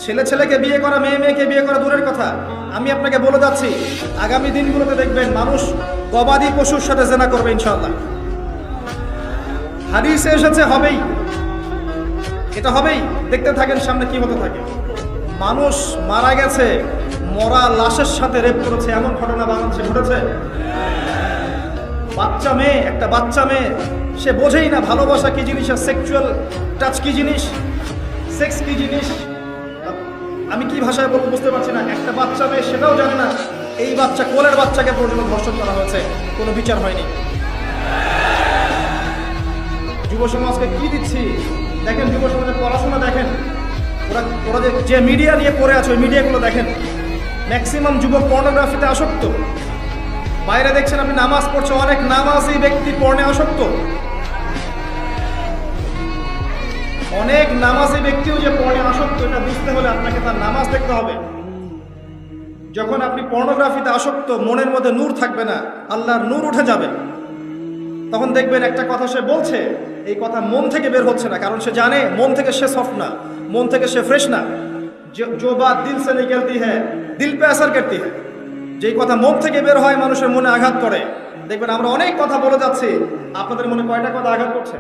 ছেলে ছেলেকে বিয়ে করা, মেয়ে মেয়েকে বিয়ে করা দূরের কথা, আমি আপনাকে বলে যাচ্ছি আগামী দিনগুলোতে দেখবেন মানুষ গবাদি পশুর সাথে জেনা করবে ইনশাআল্লাহ। হাদিসে এসেছে হবেই, এটা হবেই। দেখতে থাকেন সামনে কি হতে থাকে। মানুষ মারা গেছে, মরা লাশের সাথে রেপ করেছে, এমন ঘটনা বাংলাদেশে ঘটেছে। বাচ্চা মেয়ে, একটা বাচ্চা মেয়ে, সে বোঝেই না ভালোবাসা কি জিনিস আর সেক্সুয়াল টাচ কি জিনিস, সেক্স কি জিনিস, আমি কি ভাষায় বলবো বুঝতে পারছি না। একটা বাচ্চা মেয়ে সেটাও জানে না, এই বাচ্চা কোলের বাচ্চাকে পর্যন্ত ধর্ষণ করা হয়েছে, কোনো বিচার হয়নি। যুব সমাজকে কি দিচ্ছি দেখেন, যুব সমাজের পড়াশোনা দেখেন, ওরা যে মিডিয়া নিয়ে পড়ে আছে ওই মিডিয়াগুলো দেখেন, ম্যাক্সিমাম যুবক পর্নোগ্রাফিতে আসক্ত। বাইরে দেখছেন আপনি নামাজ পড়ছে, অনেক নামাজি ব্যক্তি পর্নে আসক্ত। অনেক নামাজি ব্যক্তিও যে পর্নে আসক্ত, এটা বুঝতে হলে আপনাকে তার নামাজ দেখতে হবে। যখন আপনি পর্নোগ্রাফিতে আসক্ত, মনের মধ্যে নূর থাকবে না, আল্লাহর নূর উঠে যাবে। তখন দেখবেন একটা কথা সে বলছে, এই কথা মন থেকে বের হচ্ছে না, কারণ সে জানে মন থেকে সে সফট না, মন থেকে সে ফ্রেশ না। जो बात दिल से निकलती है दिल पे असर करती है। যেই কথা মন থেকে বের হয় মানুষের মনে আঘাত করে। দেখবেন আমরা অনেক কথা বলে যাচ্ছি, আপনাদের মনে কয়টা কথা আঘাত করছে?